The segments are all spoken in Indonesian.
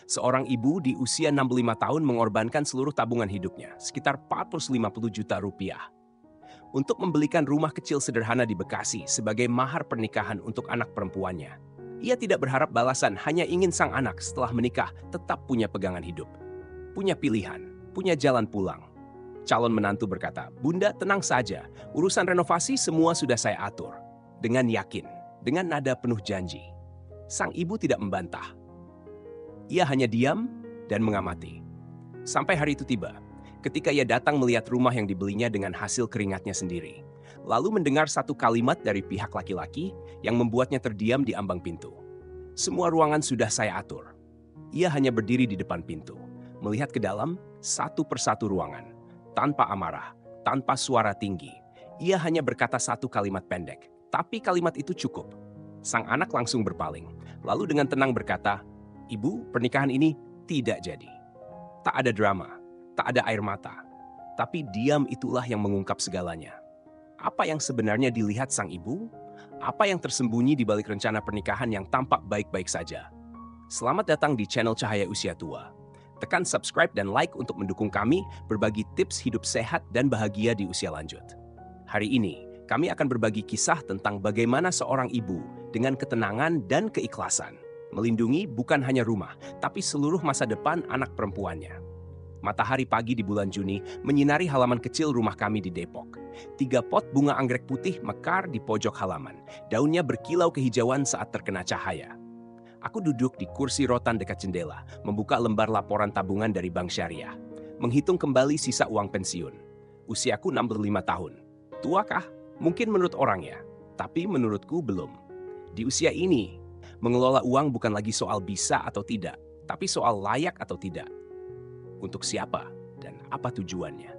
Seorang ibu di usia 65 tahun mengorbankan seluruh tabungan hidupnya, sekitar 450 juta rupiah, untuk membelikan rumah kecil sederhana di Bekasi sebagai mahar pernikahan untuk anak perempuannya. Ia tidak berharap balasan, hanya ingin sang anak setelah menikah tetap punya pegangan hidup, punya pilihan, punya jalan pulang. Calon menantu berkata, "Bunda, tenang saja, urusan renovasi semua sudah saya atur." Dengan yakin, dengan nada penuh janji. Sang ibu tidak membantah. Ia hanya diam dan mengamati. Sampai hari itu tiba, ketika ia datang melihat rumah yang dibelinya dengan hasil keringatnya sendiri. Lalu mendengar satu kalimat dari pihak laki-laki yang membuatnya terdiam di ambang pintu. "Semua ruangan sudah saya atur." Ia hanya berdiri di depan pintu, melihat ke dalam satu persatu ruangan. Tanpa amarah, tanpa suara tinggi. Ia hanya berkata satu kalimat pendek, tapi kalimat itu cukup. Sang anak langsung berpaling, lalu dengan tenang berkata, "Ibu, pernikahan ini tidak jadi." Tak ada drama, tak ada air mata. Tapi diam itulah yang mengungkap segalanya. Apa yang sebenarnya dilihat sang ibu? Apa yang tersembunyi di balik rencana pernikahan yang tampak baik-baik saja? Selamat datang di channel Cahaya Usia Tua. Tekan subscribe dan like untuk mendukung kami berbagi tips hidup sehat dan bahagia di usia lanjut. Hari ini, kami akan berbagi kisah tentang bagaimana seorang ibu dengan ketenangan dan keikhlasan melindungi bukan hanya rumah, tapi seluruh masa depan anak perempuannya. Matahari pagi di bulan Juni menyinari halaman kecil rumah kami di Depok. 3 pot bunga anggrek putih mekar di pojok halaman. Daunnya berkilau kehijauan saat terkena cahaya. Aku duduk di kursi rotan dekat jendela, membuka lembar laporan tabungan dari Bank Syariah, menghitung kembali sisa uang pensiun. Usiaku 65 tahun. Tuakah? Mungkin menurut orang ya, tapi menurutku belum. Di usia ini, mengelola uang bukan lagi soal bisa atau tidak, tapi soal layak atau tidak. Untuk siapa dan apa tujuannya.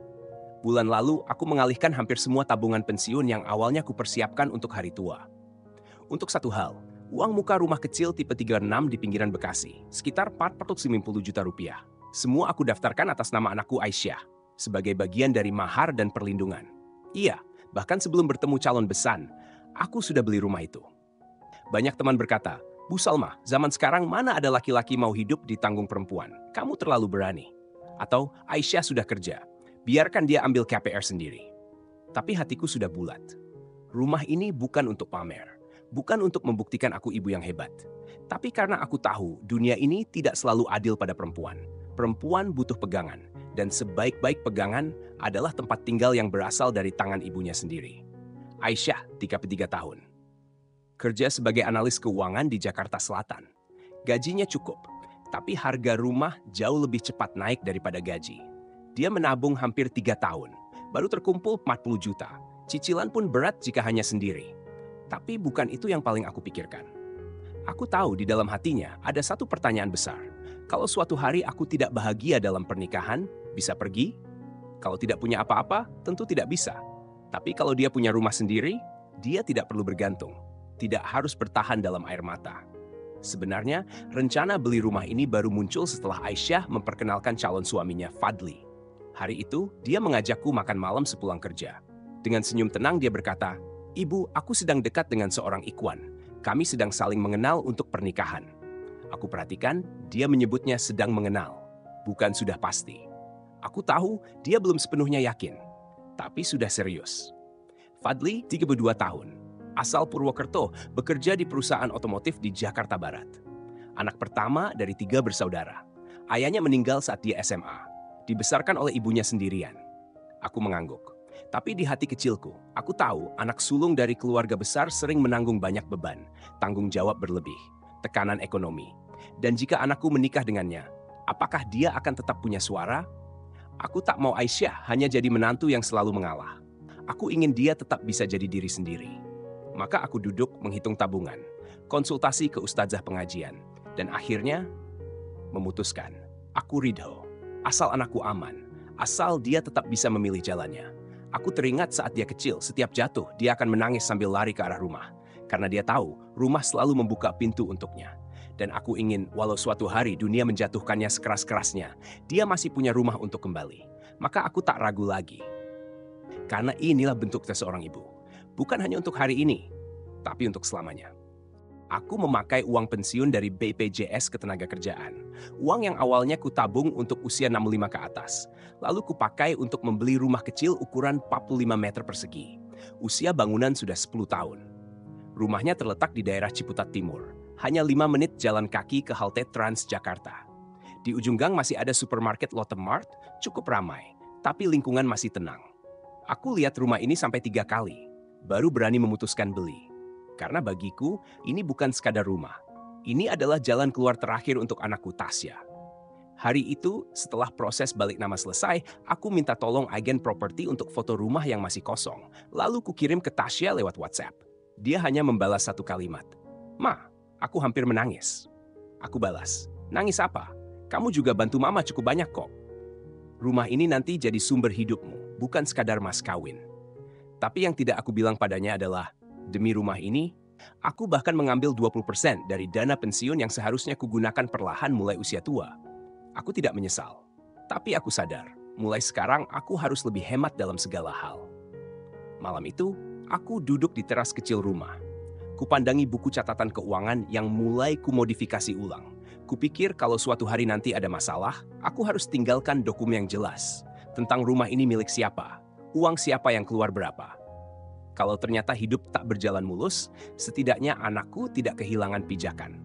Bulan lalu, aku mengalihkan hampir semua tabungan pensiun yang awalnya kupersiapkan untuk hari tua. Untuk satu hal, uang muka rumah kecil tipe 36 di pinggiran Bekasi, sekitar 490 juta rupiah. Semua aku daftarkan atas nama anakku Aisyah, sebagai bagian dari mahar dan perlindungan. Iya, bahkan sebelum bertemu calon besan, aku sudah beli rumah itu. Banyak teman berkata, "Bu Salma, zaman sekarang mana ada laki-laki mau hidup ditanggung perempuan? Kamu terlalu berani." Atau, "Aisyah sudah kerja, biarkan dia ambil KPR sendiri." Tapi hatiku sudah bulat. Rumah ini bukan untuk pamer, bukan untuk membuktikan aku ibu yang hebat. Tapi karena aku tahu dunia ini tidak selalu adil pada perempuan. Perempuan butuh pegangan, dan sebaik-baik pegangan adalah tempat tinggal yang berasal dari tangan ibunya sendiri. Aisyah, 33 tahun. Kerja sebagai analis keuangan di Jakarta Selatan. Gajinya cukup, tapi harga rumah jauh lebih cepat naik daripada gaji. Dia menabung hampir 3 tahun, baru terkumpul 40 juta. Cicilan pun berat jika hanya sendiri. Tapi bukan itu yang paling aku pikirkan. Aku tahu di dalam hatinya ada satu pertanyaan besar. Kalau suatu hari aku tidak bahagia dalam pernikahan, bisa pergi? Kalau tidak punya apa-apa, tentu tidak bisa. Tapi kalau dia punya rumah sendiri, dia tidak perlu bergantung. Tidak harus bertahan dalam air mata. Sebenarnya, rencana beli rumah ini baru muncul setelah Aisyah memperkenalkan calon suaminya, Fadli. Hari itu, dia mengajakku makan malam sepulang kerja. Dengan senyum tenang dia berkata, "Ibu, aku sedang dekat dengan seorang ikhwan. Kami sedang saling mengenal untuk pernikahan." Aku perhatikan, dia menyebutnya sedang mengenal, bukan sudah pasti. Aku tahu dia belum sepenuhnya yakin, tapi sudah serius. Fadli, 32 tahun. Asal Purwokerto, bekerja di perusahaan otomotif di Jakarta Barat. Anak pertama dari 3 bersaudara. Ayahnya meninggal saat dia SMA. Dibesarkan oleh ibunya sendirian. Aku mengangguk. Tapi di hati kecilku, aku tahu anak sulung dari keluarga besar sering menanggung banyak beban, tanggung jawab berlebih, tekanan ekonomi. Dan jika anakku menikah dengannya, apakah dia akan tetap punya suara? Aku tak mau Aisyah hanya jadi menantu yang selalu mengalah. Aku ingin dia tetap bisa jadi diri sendiri. Maka aku duduk menghitung tabungan, konsultasi ke ustazah pengajian, dan akhirnya memutuskan, aku ridho, asal anakku aman, asal dia tetap bisa memilih jalannya. Aku teringat saat dia kecil, setiap jatuh, dia akan menangis sambil lari ke arah rumah. Karena dia tahu, rumah selalu membuka pintu untuknya. Dan aku ingin, walau suatu hari dunia menjatuhkannya sekeras-kerasnya, dia masih punya rumah untuk kembali. Maka aku tak ragu lagi. Karena inilah bentuk seorang ibu. Bukan hanya untuk hari ini, tapi untuk selamanya. Aku memakai uang pensiun dari BPJS Ketenagakerjaan. Uang yang awalnya kutabung untuk usia 65 ke atas. Lalu kupakai untuk membeli rumah kecil ukuran 45 meter persegi. Usia bangunan sudah 10 tahun. Rumahnya terletak di daerah Ciputat Timur. Hanya 5 menit jalan kaki ke halte Transjakarta. Di ujung gang masih ada supermarket Lotte Mart, cukup ramai. Tapi lingkungan masih tenang. Aku lihat rumah ini sampai 3 kali. Baru berani memutuskan beli. Karena bagiku, ini bukan sekadar rumah. Ini adalah jalan keluar terakhir untuk anakku Tasya. Hari itu, setelah proses balik nama selesai, aku minta tolong agen properti untuk foto rumah yang masih kosong. Lalu kukirim ke Tasya lewat WhatsApp. Dia hanya membalas satu kalimat. "Ma, aku hampir menangis." Aku balas, "Nangis apa? Kamu juga bantu mama cukup banyak kok. Rumah ini nanti jadi sumber hidupmu, bukan sekadar mas kawin." Tapi yang tidak aku bilang padanya adalah, demi rumah ini, aku bahkan mengambil 20% dari dana pensiun yang seharusnya kugunakan perlahan mulai usia tua. Aku tidak menyesal, tapi aku sadar, mulai sekarang aku harus lebih hemat dalam segala hal. Malam itu, aku duduk di teras kecil rumah. Kupandangi buku catatan keuangan yang mulai kumodifikasi ulang. Kupikir kalau suatu hari nanti ada masalah, aku harus tinggalkan dokumen yang jelas tentang rumah ini milik siapa, uang siapa yang keluar berapa. Kalau ternyata hidup tak berjalan mulus, setidaknya anakku tidak kehilangan pijakan.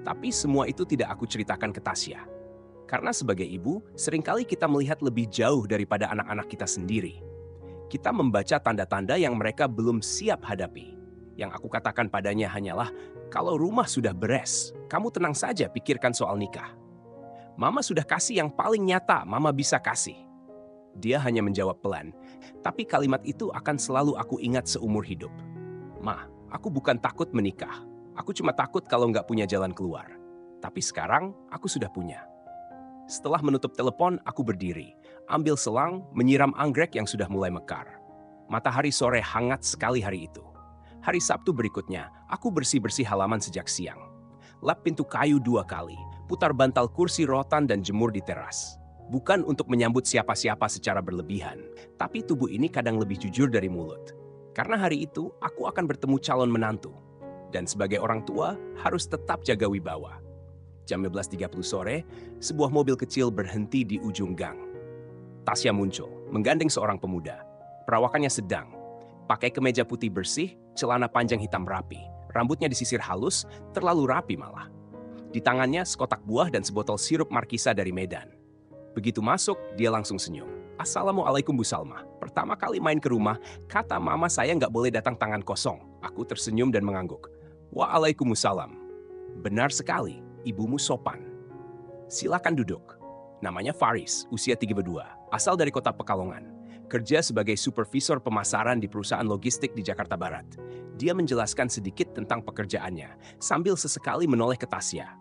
Tapi semua itu tidak aku ceritakan ke Tasya. Karena sebagai ibu, seringkali kita melihat lebih jauh daripada anak-anak kita sendiri. Kita membaca tanda-tanda yang mereka belum siap hadapi. Yang aku katakan padanya hanyalah, kalau rumah sudah beres, kamu tenang saja pikirkan soal nikah. Mama sudah kasih yang paling nyata mama bisa kasih. Dia hanya menjawab pelan, tapi kalimat itu akan selalu aku ingat seumur hidup. "Ma, aku bukan takut menikah. Aku cuma takut kalau nggak punya jalan keluar. Tapi sekarang, aku sudah punya." Setelah menutup telepon, aku berdiri, ambil selang, menyiram anggrek yang sudah mulai mekar. Matahari sore hangat sekali hari itu. Hari Sabtu berikutnya, aku bersih-bersih halaman sejak siang. Lap pintu kayu 2 kali, putar bantal kursi rotan dan jemur di teras. Bukan untuk menyambut siapa-siapa secara berlebihan, tapi tubuh ini kadang lebih jujur dari mulut. Karena hari itu, aku akan bertemu calon menantu. Dan sebagai orang tua, harus tetap jaga wibawa. Jam 12.30 sore, sebuah mobil kecil berhenti di ujung gang. Tasya muncul, menggandeng seorang pemuda. Perawakannya sedang. Pakai kemeja putih bersih, celana panjang hitam rapi. Rambutnya disisir halus, terlalu rapi malah. Di tangannya, sekotak buah dan sebotol sirup Markisa dari Medan. Begitu masuk, dia langsung senyum. "Assalamualaikum Bu Salma. Pertama kali main ke rumah, kata mama saya nggak boleh datang tangan kosong." Aku tersenyum dan mengangguk. "Waalaikumsalam. Benar sekali, ibumu sopan. Silakan duduk." Namanya Faris, usia 32, asal dari kota Pekalongan. Kerja sebagai supervisor pemasaran di perusahaan logistik di Jakarta Barat. Dia menjelaskan sedikit tentang pekerjaannya, sambil sesekali menoleh ke Tasya.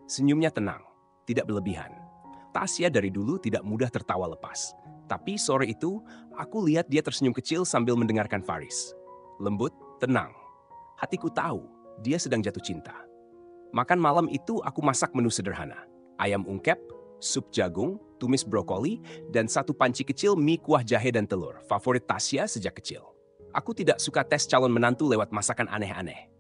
Senyumnya tenang, tidak berlebihan. Tasya dari dulu tidak mudah tertawa lepas. Tapi sore itu, aku lihat dia tersenyum kecil sambil mendengarkan Faris. Lembut, tenang. Hatiku tahu, dia sedang jatuh cinta. Makan malam itu aku masak menu sederhana. Ayam ungkep, sup jagung, tumis brokoli, dan satu panci kecil mie kuah jahe dan telur, favorit Tasya sejak kecil. Aku tidak suka tes calon menantu lewat masakan aneh-aneh.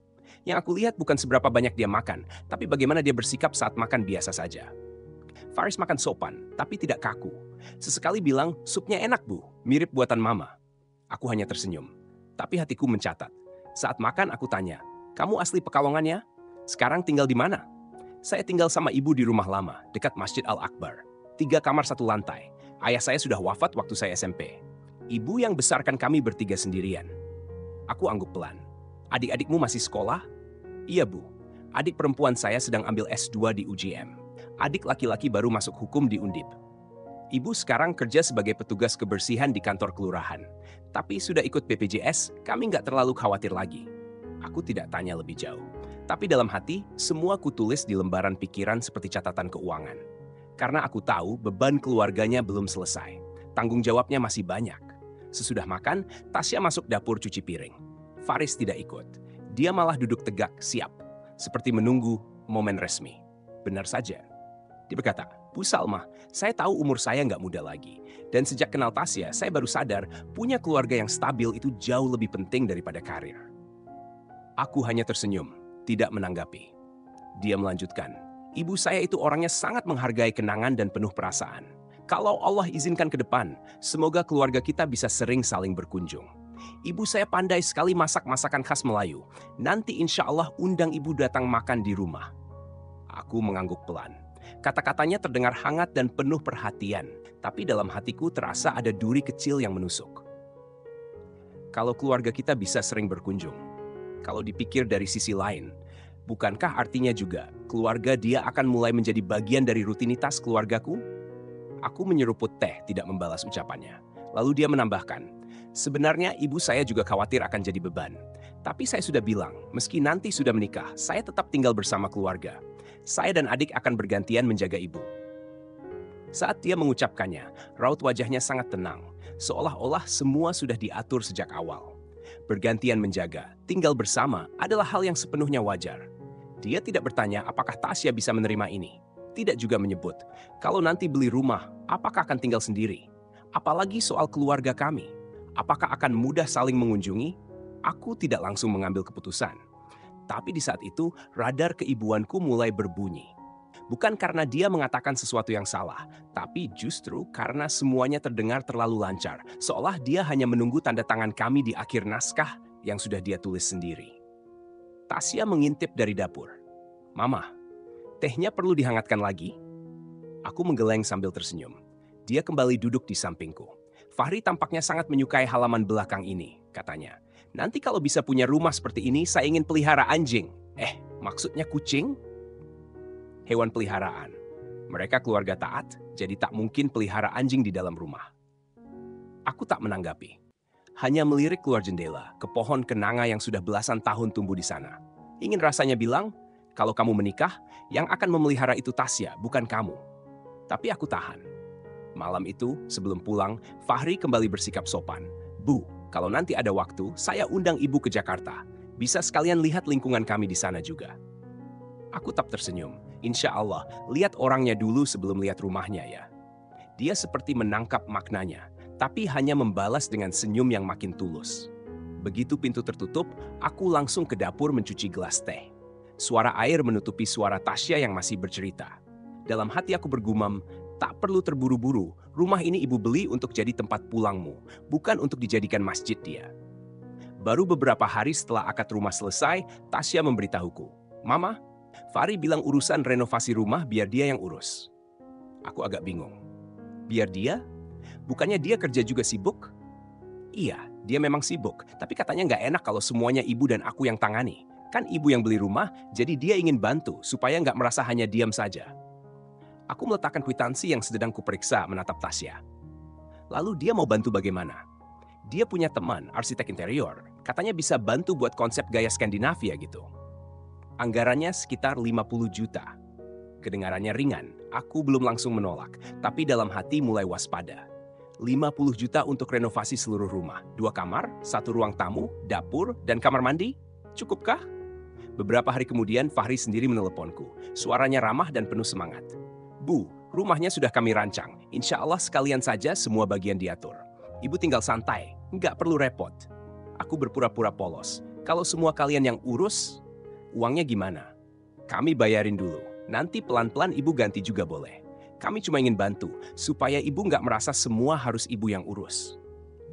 Yang aku lihat bukan seberapa banyak dia makan, tapi bagaimana dia bersikap saat makan biasa saja. Faris makan sopan, tapi tidak kaku. Sesekali bilang, "Supnya enak Bu, mirip buatan mama." Aku hanya tersenyum. Tapi hatiku mencatat. Saat makan aku tanya, "Kamu asli Pekalongan ya? Sekarang tinggal di mana?" "Saya tinggal sama ibu di rumah lama, dekat Masjid Al-Akbar. 3 kamar 1 lantai. Ayah saya sudah wafat waktu saya SMP. Ibu yang besarkan kami bertiga sendirian." Aku angguk pelan. "Adik-adikmu masih sekolah?" "Iya Bu, adik perempuan saya sedang ambil S2 di UGM. Adik laki-laki baru masuk hukum di Undip. Ibu sekarang kerja sebagai petugas kebersihan di kantor kelurahan. Tapi sudah ikut BPJS, kami nggak terlalu khawatir lagi." Aku tidak tanya lebih jauh. Tapi dalam hati, semua kutulis di lembaran pikiran seperti catatan keuangan. Karena aku tahu beban keluarganya belum selesai. Tanggung jawabnya masih banyak. Sesudah makan, Tasya masuk dapur cuci piring. Faris tidak ikut. Dia malah duduk tegak, siap. Seperti menunggu momen resmi. Benar saja. Dia berkata, "Bu Salma, saya tahu umur saya nggak muda lagi. Dan sejak kenal Tasya, saya baru sadar punya keluarga yang stabil itu jauh lebih penting daripada karir." Aku hanya tersenyum. tidak menanggapi. Dia melanjutkan, ibu saya itu orangnya sangat menghargai kenangan dan penuh perasaan. Kalau Allah izinkan ke depan, semoga keluarga kita bisa sering saling berkunjung. Ibu saya pandai sekali masak masakan khas Melayu. Nanti insya Allah undang ibu datang makan di rumah. Aku mengangguk pelan. Kata-katanya terdengar hangat dan penuh perhatian, tapi dalam hatiku terasa ada duri kecil yang menusuk. Kalau keluarga kita bisa sering berkunjung, kalau dipikir dari sisi lain, bukankah artinya juga keluarga dia akan mulai menjadi bagian dari rutinitas keluargaku? Aku menyeruput teh, tidak membalas ucapannya. Lalu dia menambahkan, sebenarnya ibu saya juga khawatir akan jadi beban. Tapi saya sudah bilang, meski nanti sudah menikah, saya tetap tinggal bersama keluarga. Saya dan adik akan bergantian menjaga ibu. Saat dia mengucapkannya, raut wajahnya sangat tenang, seolah-olah semua sudah diatur sejak awal. Bergantian menjaga, tinggal bersama adalah hal yang sepenuhnya wajar. Dia tidak bertanya apakah Tasya bisa menerima ini. Tidak juga menyebut, kalau nanti beli rumah, apakah akan tinggal sendiri? Apalagi soal keluarga kami. Apakah akan mudah saling mengunjungi? Aku tidak langsung mengambil keputusan. Tapi di saat itu, radar keibuanku mulai berbunyi. Bukan karena dia mengatakan sesuatu yang salah, tapi justru karena semuanya terdengar terlalu lancar, seolah dia hanya menunggu tanda tangan kami di akhir naskah yang sudah dia tulis sendiri. Tasya mengintip dari dapur. Mama, tehnya perlu dihangatkan lagi? Aku menggeleng sambil tersenyum. Dia kembali duduk di sampingku. Fahri tampaknya sangat menyukai halaman belakang ini, katanya. Nanti kalau bisa punya rumah seperti ini, saya ingin pelihara anjing. Maksudnya kucing? Hewan peliharaan. Mereka keluarga taat, jadi tak mungkin pelihara anjing di dalam rumah. Aku tak menanggapi. Hanya melirik keluar jendela, ke pohon kenanga yang sudah belasan tahun tumbuh di sana. Ingin rasanya bilang, kalau kamu menikah, yang akan memelihara itu Tasya, bukan kamu. Tapi aku tahan. Malam itu, sebelum pulang, Fahri kembali bersikap sopan. Bu, kalau nanti ada waktu, saya undang ibu ke Jakarta. Bisa sekalian lihat lingkungan kami di sana juga. Aku tak tersenyum. Insya Allah, lihat orangnya dulu sebelum lihat rumahnya ya. Dia seperti menangkap maknanya, tapi hanya membalas dengan senyum yang makin tulus. Begitu pintu tertutup, aku langsung ke dapur mencuci gelas teh. Suara air menutupi suara Tasya yang masih bercerita. Dalam hati aku bergumam, tak perlu terburu-buru, rumah ini ibu beli untuk jadi tempat pulangmu, bukan untuk dijadikan masjid dia. Baru beberapa hari setelah akad rumah selesai, Tasya memberitahuku, Mama, Fahri bilang urusan renovasi rumah biar dia yang urus. Aku agak bingung. Biar dia? Bukannya dia kerja juga sibuk? Iya, dia memang sibuk, tapi katanya nggak enak kalau semuanya ibu dan aku yang tangani. Kan ibu yang beli rumah, jadi dia ingin bantu supaya nggak merasa hanya diam saja. Aku meletakkan kwitansi yang sedang kuperiksa menatap Tasya. Lalu dia mau bantu bagaimana? Dia punya teman, arsitek interior. Katanya bisa bantu buat konsep gaya Skandinavia gitu. Anggarannya sekitar 50 juta. Kedengarannya ringan, aku belum langsung menolak, tapi dalam hati mulai waspada. 50 juta untuk renovasi seluruh rumah. 2 kamar, 1 ruang tamu, dapur, dan kamar mandi? Cukupkah? Beberapa hari kemudian Fahri sendiri meneleponku. Suaranya ramah dan penuh semangat. Bu, rumahnya sudah kami rancang. Insya Allah sekalian saja semua bagian diatur. Ibu tinggal santai, nggak perlu repot. Aku berpura-pura polos. Kalau semua kalian yang urus, uangnya gimana? Kami bayarin dulu. Nanti pelan-pelan ibu ganti juga boleh. Kami cuma ingin bantu, supaya ibu nggak merasa semua harus ibu yang urus.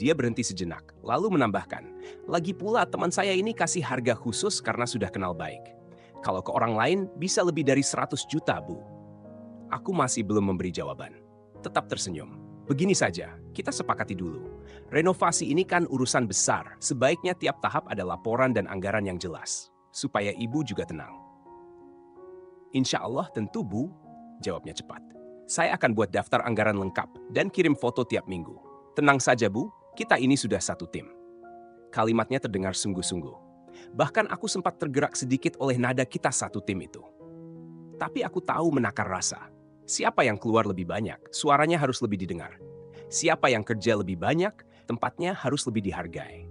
Dia berhenti sejenak, lalu menambahkan, lagi pula teman saya ini kasih harga khusus karena sudah kenal baik. Kalau ke orang lain, bisa lebih dari 100 juta, Bu. Aku masih belum memberi jawaban. Tetap tersenyum. Begini saja, kita sepakati dulu. Renovasi ini kan urusan besar, sebaiknya tiap tahap ada laporan dan anggaran yang jelas, supaya ibu juga tenang. Insya Allah tentu, Bu, jawabnya cepat. Saya akan buat daftar anggaran lengkap dan kirim foto tiap minggu. Tenang saja, Bu, kita ini sudah satu tim. Kalimatnya terdengar sungguh-sungguh. Bahkan aku sempat tergerak sedikit oleh nada kita satu tim itu. Tapi aku tahu menakar rasa. Siapa yang keluar lebih banyak, suaranya harus lebih didengar. Siapa yang kerja lebih banyak, tempatnya harus lebih dihargai.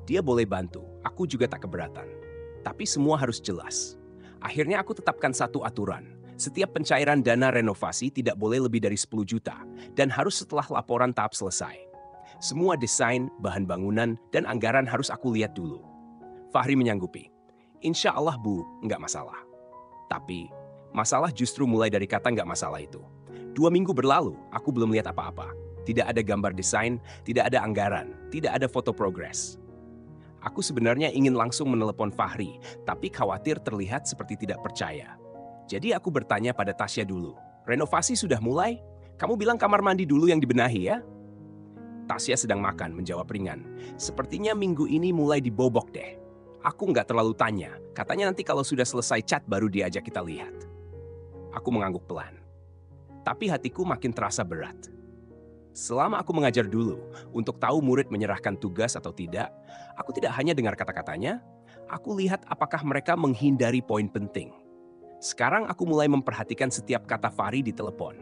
Dia boleh bantu, aku juga tak keberatan. Tapi semua harus jelas. Akhirnya aku tetapkan satu aturan. Setiap pencairan dana renovasi tidak boleh lebih dari 10 juta dan harus setelah laporan tahap selesai. Semua desain, bahan bangunan, dan anggaran harus aku lihat dulu. Fahri menyanggupi. Insya Allah Bu, nggak masalah. Tapi, masalah justru mulai dari kata nggak masalah itu. 2 minggu berlalu, aku belum lihat apa-apa. Tidak ada gambar desain, tidak ada anggaran, tidak ada foto progres. Aku sebenarnya ingin langsung menelepon Fahri, tapi khawatir terlihat seperti tidak percaya. Jadi aku bertanya pada Tasya dulu, renovasi sudah mulai? Kamu bilang kamar mandi dulu yang dibenahi ya? Tasya sedang makan, menjawab ringan. Sepertinya minggu ini mulai dibobok deh. Aku nggak terlalu tanya, katanya nanti kalau sudah selesai cat baru diajak kita lihat. Aku mengangguk pelan. Tapi hatiku makin terasa berat. Selama aku mengajar dulu, untuk tahu murid menyerahkan tugas atau tidak, aku tidak hanya dengar kata-katanya, aku lihat apakah mereka menghindari poin penting. Sekarang aku mulai memperhatikan setiap kata Fahri di telepon.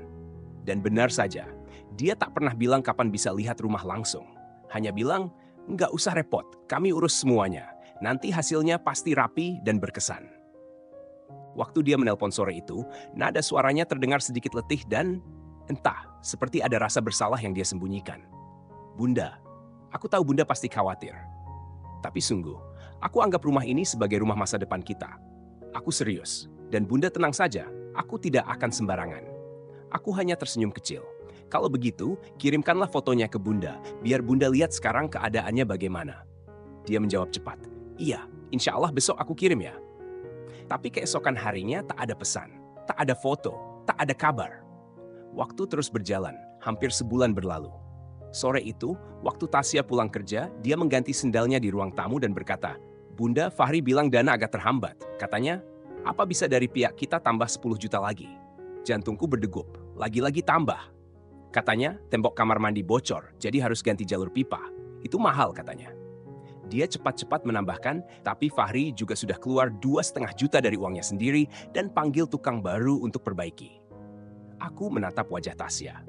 Dan benar saja, dia tak pernah bilang kapan bisa lihat rumah langsung. Hanya bilang, nggak usah repot, kami urus semuanya. Nanti hasilnya pasti rapi dan berkesan. Waktu dia menelpon sore itu, nada suaranya terdengar sedikit letih dan entah, seperti ada rasa bersalah yang dia sembunyikan. Bunda, aku tahu Bunda pasti khawatir. Tapi sungguh, aku anggap rumah ini sebagai rumah masa depan kita. Aku serius, dan Bunda tenang saja, aku tidak akan sembarangan. Aku hanya tersenyum kecil. Kalau begitu, kirimkanlah fotonya ke Bunda, biar Bunda lihat sekarang keadaannya bagaimana. Dia menjawab cepat, iya, insya Allah besok aku kirim ya. Tapi keesokan harinya tak ada pesan, tak ada foto, tak ada kabar. Waktu terus berjalan, hampir sebulan berlalu. Sore itu, waktu Tasya pulang kerja, dia mengganti sendalnya di ruang tamu dan berkata, Bunda, Fahri bilang dana agak terhambat. Katanya, apa bisa dari pihak kita tambah 10 juta lagi? Jantungku berdegup, lagi-lagi tambah. Katanya, tembok kamar mandi bocor, jadi harus ganti jalur pipa. Itu mahal katanya. Dia cepat-cepat menambahkan, tapi Fahri juga sudah keluar 2,5 juta dari uangnya sendiri dan panggil tukang baru untuk perbaiki. Aku menatap wajah Tasya.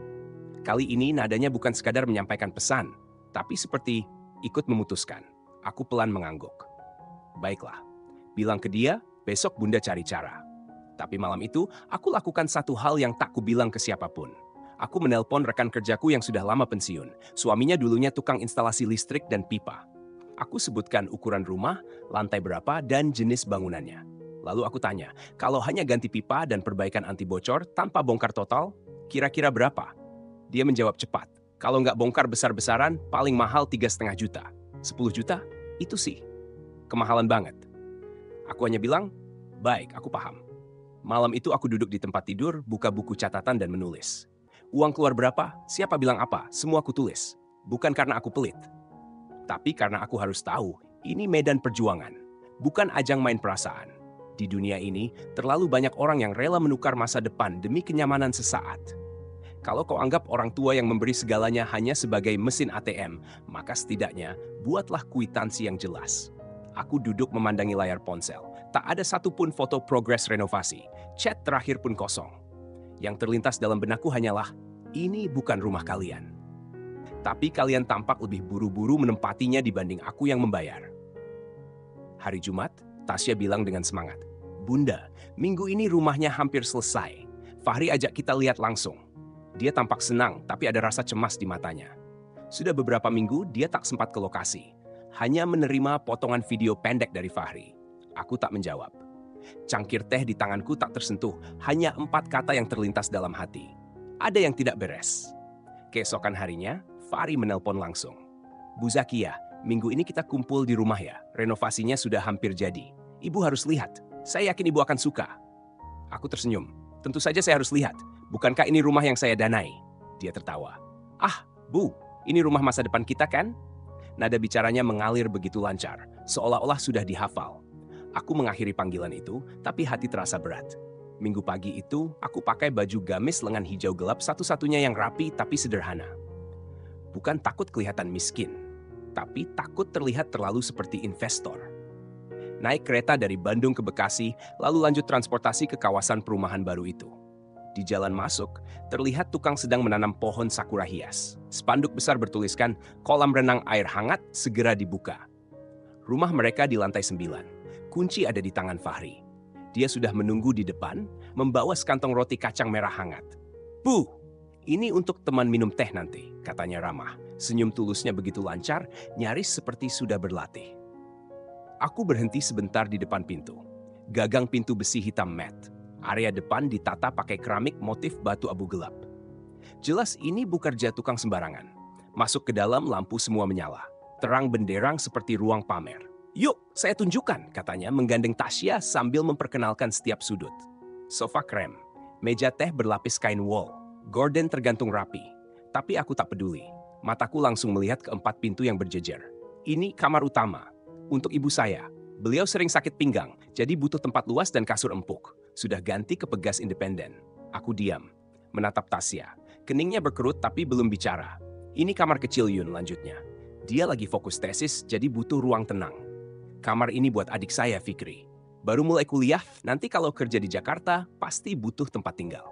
Kali ini nadanya bukan sekadar menyampaikan pesan, tapi seperti ikut memutuskan. Aku pelan mengangguk. Baiklah, bilang ke dia, besok Bunda cari cara. Tapi malam itu, aku lakukan satu hal yang tak kubilang ke siapapun. Aku menelpon rekan kerjaku yang sudah lama pensiun. Suaminya dulunya tukang instalasi listrik dan pipa. Aku sebutkan ukuran rumah, lantai berapa, dan jenis bangunannya. Lalu aku tanya, kalau hanya ganti pipa dan perbaikan anti bocor tanpa bongkar total, kira-kira berapa? Dia menjawab cepat, kalau nggak bongkar besar-besaran, paling mahal 3,5 juta. 10 juta? Itu sih. Kemahalan banget. Aku hanya bilang, baik, aku paham. Malam itu aku duduk di tempat tidur, buka buku catatan dan menulis. Uang keluar berapa? Siapa bilang apa? Semua aku tulis. Bukan karena aku pelit. Tapi karena aku harus tahu, ini medan perjuangan. Bukan ajang main perasaan. Di dunia ini, terlalu banyak orang yang rela menukar masa depan demi kenyamanan sesaat. Kalau kau anggap orang tua yang memberi segalanya hanya sebagai mesin ATM, maka setidaknya buatlah kwitansi yang jelas. Aku duduk memandangi layar ponsel. Tak ada satupun foto progres renovasi. Chat terakhir pun kosong. Yang terlintas dalam benakku hanyalah, ini bukan rumah kalian. Tapi kalian tampak lebih buru-buru menempatinya dibanding aku yang membayar. Hari Jumat, Tasya bilang dengan semangat, Bunda, minggu ini rumahnya hampir selesai. Fahri ajak kita lihat langsung. Dia tampak senang, tapi ada rasa cemas di matanya. Sudah beberapa minggu dia tak sempat ke lokasi. Hanya menerima potongan video pendek dari Fahri. Aku tak menjawab. Cangkir teh di tanganku tak tersentuh, hanya 4 kata yang terlintas dalam hati. Ada yang tidak beres. Keesokan harinya, Fahri menelpon langsung. Bu Zakia, minggu ini kita kumpul di rumah ya. Renovasinya sudah hampir jadi. Ibu harus lihat. Saya yakin ibu akan suka. Aku tersenyum. Tentu saja saya harus lihat. Bukankah ini rumah yang saya danai? Dia tertawa. Ah, Bu, ini rumah masa depan kita kan? Nada bicaranya mengalir begitu lancar, seolah-olah sudah dihafal. Aku mengakhiri panggilan itu, tapi hati terasa berat. Minggu pagi itu, aku pakai baju gamis lengan hijau gelap satu-satunya yang rapi tapi sederhana. Bukan takut kelihatan miskin, tapi takut terlihat terlalu seperti investor. Naik kereta dari Bandung ke Bekasi, lalu lanjut transportasi ke kawasan perumahan baru itu. Di jalan masuk, terlihat tukang sedang menanam pohon sakura hias. Spanduk besar bertuliskan, kolam renang air hangat segera dibuka. Rumah mereka di lantai 9. Kunci ada di tangan Fahri. Dia sudah menunggu di depan, membawa sekantong roti kacang merah hangat. Bu, ini untuk teman minum teh nanti, katanya ramah. Senyum tulusnya begitu lancar, nyaris seperti sudah berlatih. Aku berhenti sebentar di depan pintu. Gagang pintu besi hitam matte. Area depan ditata pakai keramik motif batu abu gelap. Jelas ini bukan kerja tukang sembarangan. Masuk ke dalam, lampu semua menyala. Terang benderang seperti ruang pamer. "Yuk, saya tunjukkan," katanya menggandeng Tasya sambil memperkenalkan setiap sudut. Sofa krem, meja teh berlapis kain wol, gorden tergantung rapi. Tapi aku tak peduli. Mataku langsung melihat keempat pintu yang berjejer. Ini kamar utama. Untuk ibu saya. Beliau sering sakit pinggang, jadi butuh tempat luas dan kasur empuk. Sudah ganti ke pegas independen. Aku diam, menatap Tasya. Keningnya berkerut tapi belum bicara. "Ini kamar kecil Yun," lanjutnya. "Dia lagi fokus tesis, jadi butuh ruang tenang. Kamar ini buat adik saya, Fikri. Baru mulai kuliah, nanti kalau kerja di Jakarta, pasti butuh tempat tinggal."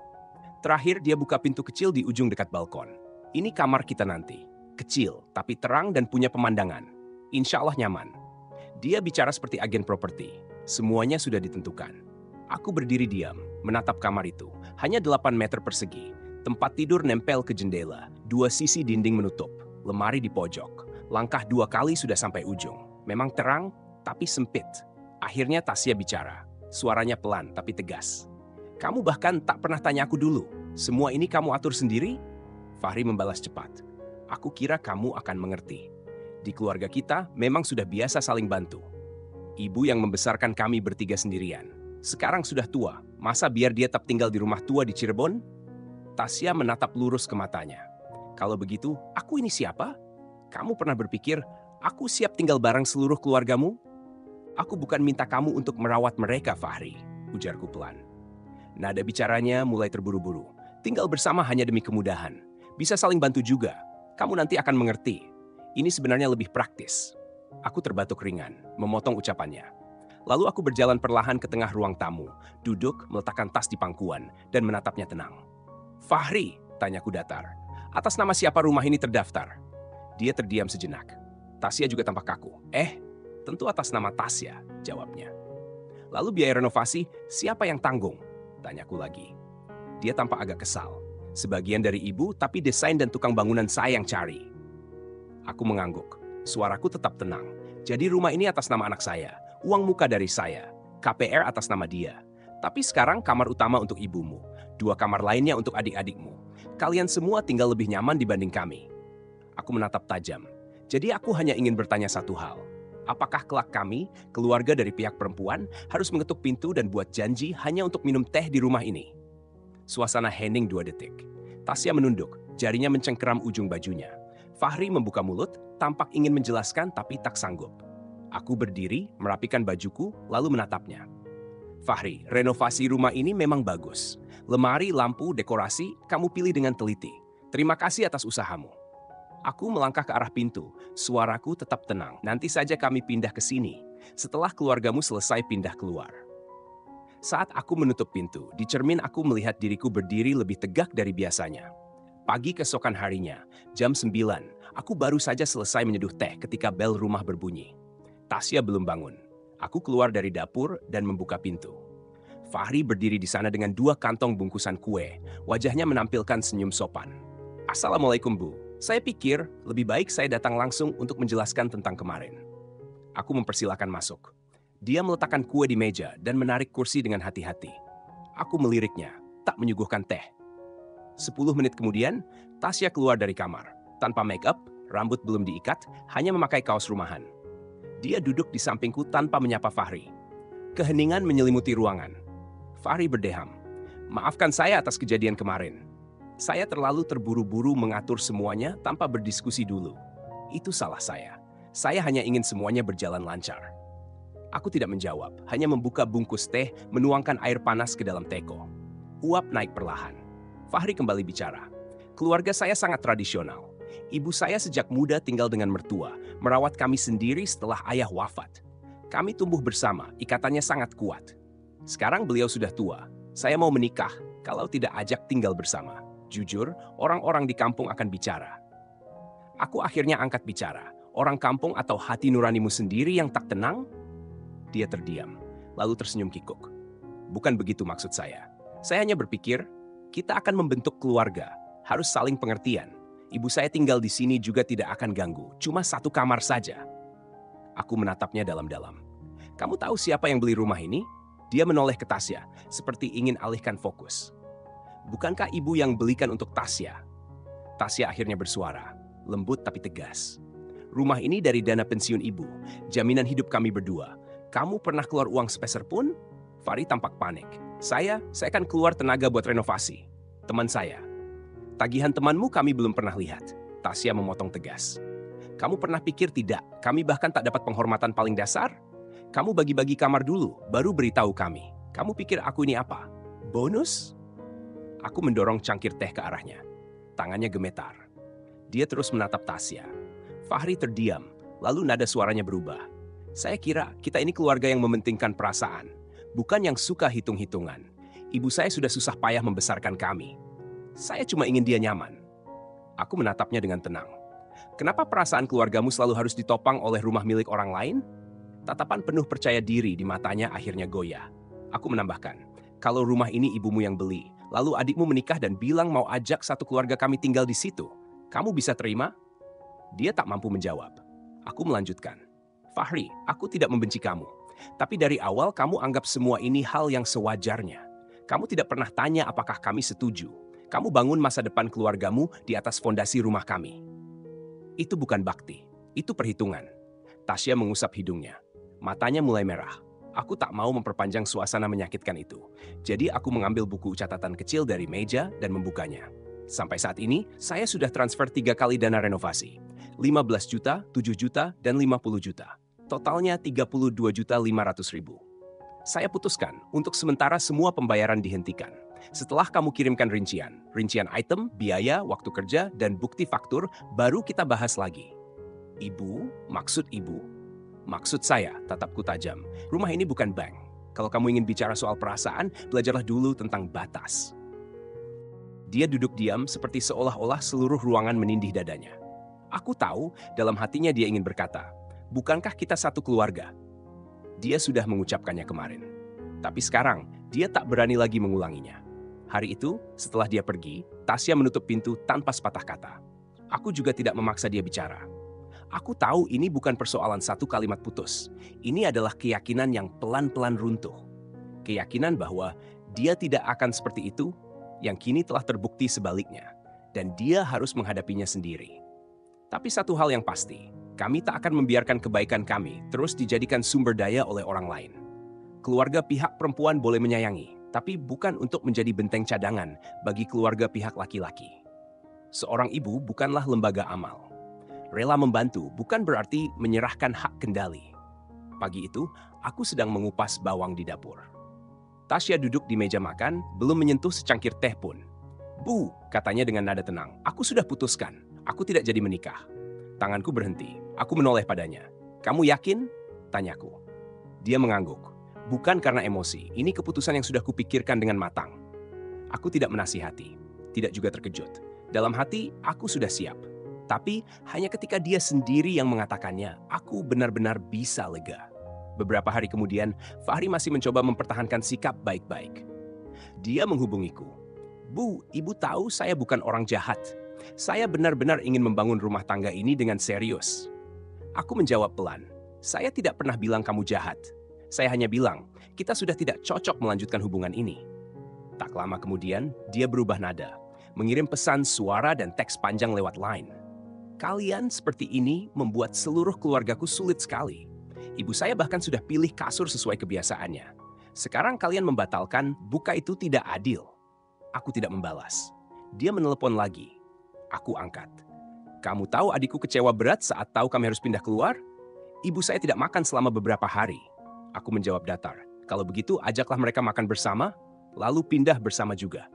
Terakhir dia buka pintu kecil di ujung dekat balkon. "Ini kamar kita nanti. Kecil, tapi terang dan punya pemandangan. Insya Allah nyaman." Dia bicara seperti agen properti. Semuanya sudah ditentukan. Aku berdiri diam, menatap kamar itu. Hanya 8 meter persegi. Tempat tidur nempel ke jendela. 2 sisi dinding menutup. Lemari di pojok. Langkah 2 kali sudah sampai ujung. Memang terang, tapi sempit. Akhirnya Tasya bicara. Suaranya pelan, tapi tegas. "Kamu bahkan tak pernah tanya aku dulu. Semua ini kamu atur sendiri?" Fahri membalas cepat. "Aku kira kamu akan mengerti. Di keluarga kita memang sudah biasa saling bantu. Ibu yang membesarkan kami bertiga sendirian. Sekarang sudah tua, masa biar dia tetap tinggal di rumah tua di Cirebon?" Tasya menatap lurus ke matanya. "Kalau begitu, aku ini siapa? Kamu pernah berpikir, aku siap tinggal bareng seluruh keluargamu?" "Aku bukan minta kamu untuk merawat mereka, Fahri," ujarku pelan. Nada bicaranya mulai terburu-buru. "Tinggal bersama hanya demi kemudahan. Bisa saling bantu juga. Kamu nanti akan mengerti. Ini sebenarnya lebih praktis." Aku terbatuk ringan, memotong ucapannya. Lalu aku berjalan perlahan ke tengah ruang tamu, duduk, meletakkan tas di pangkuan, dan menatapnya tenang. "Fahri," tanyaku datar, "atas nama siapa rumah ini terdaftar?" Dia terdiam sejenak. Tasya juga tampak kaku. Tentu atas nama Tasya," jawabnya. "Lalu biaya renovasi, siapa yang tanggung?" tanyaku lagi. Dia tampak agak kesal. "Sebagian dari ibu, tapi desain dan tukang bangunan saya yang cari." Aku mengangguk. Suaraku tetap tenang. "Jadi rumah ini atas nama anak saya, uang muka dari saya, KPR atas nama dia. Tapi sekarang kamar utama untuk ibumu, 2 kamar lainnya untuk adik-adikmu. Kalian semua tinggal lebih nyaman dibanding kami." Aku menatap tajam. Jadi aku hanya ingin bertanya satu hal. Apakah kelak kami, keluarga dari pihak perempuan, harus mengetuk pintu dan buat janji hanya untuk minum teh di rumah ini? Suasana hening 2 detik. Tasya menunduk, jarinya mencengkeram ujung bajunya. Fahri membuka mulut, tampak ingin menjelaskan tapi tak sanggup. Aku berdiri, merapikan bajuku, lalu menatapnya. "Fahri, renovasi rumah ini memang bagus. Lemari, lampu, dekorasi, kamu pilih dengan teliti. Terima kasih atas usahamu." Aku melangkah ke arah pintu, suaraku tetap tenang. "Nanti saja kami pindah ke sini, setelah keluargamu selesai pindah keluar." Saat aku menutup pintu, di cermin aku melihat diriku berdiri lebih tegak dari biasanya. Pagi keesokan harinya, jam 9, aku baru saja selesai menyeduh teh ketika bel rumah berbunyi. Tasya belum bangun. Aku keluar dari dapur dan membuka pintu. Fahri berdiri di sana dengan 2 kantong bungkusan kue. Wajahnya menampilkan senyum sopan. "Assalamualaikum, Bu. Saya pikir lebih baik saya datang langsung untuk menjelaskan tentang kemarin." Aku mempersilahkan masuk. Dia meletakkan kue di meja dan menarik kursi dengan hati-hati. Aku meliriknya, tak menyuguhkan teh. 10 menit kemudian, Tasya keluar dari kamar. Tanpa make up, rambut belum diikat, hanya memakai kaos rumahan. Dia duduk di sampingku tanpa menyapa Fahri. Keheningan menyelimuti ruangan. Fahri berdeham. "Maafkan saya atas kejadian kemarin. Saya terlalu terburu-buru mengatur semuanya tanpa berdiskusi dulu. Itu salah saya. Saya hanya ingin semuanya berjalan lancar." Aku tidak menjawab, hanya membuka bungkus teh, menuangkan air panas ke dalam teko. Uap naik perlahan. Fahri kembali bicara. "Keluarga saya sangat tradisional. Ibu saya sejak muda tinggal dengan mertua, merawat kami sendiri setelah ayah wafat. Kami tumbuh bersama, ikatannya sangat kuat. Sekarang beliau sudah tua. Saya mau menikah, kalau tidak ajak tinggal bersama. Jujur, orang-orang di kampung akan bicara." Aku akhirnya angkat bicara. "Orang kampung atau hati nuranimu sendiri yang tak tenang?" Dia terdiam, lalu tersenyum kikuk. "Bukan begitu maksud saya. Saya hanya berpikir, kita akan membentuk keluarga, harus saling pengertian. Ibu saya tinggal di sini juga tidak akan ganggu, cuma 1 kamar saja." Aku menatapnya dalam-dalam. Kamu tahu siapa yang beli rumah ini? Dia menoleh ke Tasya, seperti ingin alihkan fokus. Bukankah ibu yang belikan untuk Tasya? Tasya akhirnya bersuara, lembut tapi tegas. Rumah ini dari dana pensiun ibu, jaminan hidup kami berdua. Kamu pernah keluar uang sepeser pun? Fahri tampak panik. Saya akan keluar tenaga buat renovasi. Teman saya. Tagihan temanmu kami belum pernah lihat. Tasya memotong tegas. Kamu pernah pikir tidak, kami bahkan tak dapat penghormatan paling dasar? Kamu bagi-bagi kamar dulu, baru beritahu kami. Kamu pikir aku ini apa? Bonus? Aku mendorong cangkir teh ke arahnya. Tangannya gemetar. Dia terus menatap Tasya. Fahri terdiam, lalu nada suaranya berubah. Saya kira kita ini keluarga yang mementingkan perasaan, bukan yang suka hitung-hitungan. Ibu saya sudah susah payah membesarkan kami. Saya cuma ingin dia nyaman. Aku menatapnya dengan tenang. Kenapa perasaan keluargamu selalu harus ditopang oleh rumah milik orang lain? Tatapan penuh percaya diri di matanya akhirnya goyah. Aku menambahkan, kalau rumah ini ibumu yang beli, lalu adikmu menikah dan bilang mau ajak satu keluarga kami tinggal di situ, kamu bisa terima? Dia tak mampu menjawab. Aku melanjutkan, Fahri, aku tidak membenci kamu. Tapi dari awal kamu anggap semua ini hal yang sewajarnya. Kamu tidak pernah tanya apakah kami setuju. Kamu bangun masa depan keluargamu di atas fondasi rumah kami. Itu bukan bakti, itu perhitungan. Tasya mengusap hidungnya. Matanya mulai merah. Aku tak mau memperpanjang suasana menyakitkan itu. Jadi aku mengambil buku catatan kecil dari meja dan membukanya. Sampai saat ini, saya sudah transfer 3 kali dana renovasi. 15 juta, 7 juta, dan 50 juta. Totalnya 32.500.000. Saya putuskan untuk sementara semua pembayaran dihentikan. Setelah kamu kirimkan rincian item, biaya, waktu kerja, dan bukti faktur, baru kita bahas lagi. Ibu, maksud ibu. Maksud saya, tatapku tajam. Rumah ini bukan bank. Kalau kamu ingin bicara soal perasaan, belajarlah dulu tentang batas. Dia duduk diam seperti seolah-olah seluruh ruangan menindih dadanya. Aku tahu dalam hatinya dia ingin berkata, bukankah kita satu keluarga? Dia sudah mengucapkannya kemarin. Tapi sekarang, dia tak berani lagi mengulanginya. Hari itu, setelah dia pergi, Tasya menutup pintu tanpa sepatah kata. Aku juga tidak memaksa dia bicara. Aku tahu ini bukan persoalan satu kalimat putus. Ini adalah keyakinan yang pelan-pelan runtuh. Keyakinan bahwa dia tidak akan seperti itu, yang kini telah terbukti sebaliknya. Dan dia harus menghadapinya sendiri. Tapi satu hal yang pasti, kami tak akan membiarkan kebaikan kami terus dijadikan sumber daya oleh orang lain. Keluarga pihak perempuan boleh menyayangi, tapi bukan untuk menjadi benteng cadangan bagi keluarga pihak laki-laki. Seorang ibu bukanlah lembaga amal. Rela membantu bukan berarti menyerahkan hak kendali. Pagi itu, aku sedang mengupas bawang di dapur. Tasya duduk di meja makan, belum menyentuh secangkir teh pun. Bu, katanya dengan nada tenang, aku sudah putuskan. Aku tidak jadi menikah. Tanganku berhenti. Aku menoleh padanya. Kamu yakin? Tanyaku. Dia mengangguk. Bukan karena emosi, ini keputusan yang sudah kupikirkan dengan matang. Aku tidak menasihati, tidak juga terkejut. Dalam hati, aku sudah siap. Tapi hanya ketika dia sendiri yang mengatakannya, aku benar-benar bisa lega. Beberapa hari kemudian, Fahri masih mencoba mempertahankan sikap baik-baik. Dia menghubungiku. Bu, ibu tahu saya bukan orang jahat. Saya benar-benar ingin membangun rumah tangga ini dengan serius. Aku menjawab pelan. Saya tidak pernah bilang kamu jahat. Saya hanya bilang, kita sudah tidak cocok melanjutkan hubungan ini. Tak lama kemudian, dia berubah nada. Mengirim pesan suara dan teks panjang lewat Line. Kalian seperti ini membuat seluruh keluargaku sulit sekali. Ibu saya bahkan sudah pilih kasur sesuai kebiasaannya. Sekarang kalian membatalkan, buka itu tidak adil. Aku tidak membalas. Dia menelepon lagi. Aku angkat. Kamu tahu adikku kecewa berat saat tahu kami harus pindah keluar? Ibu saya tidak makan selama beberapa hari. Aku menjawab datar. Kalau begitu, ajaklah mereka makan bersama, lalu pindah bersama juga.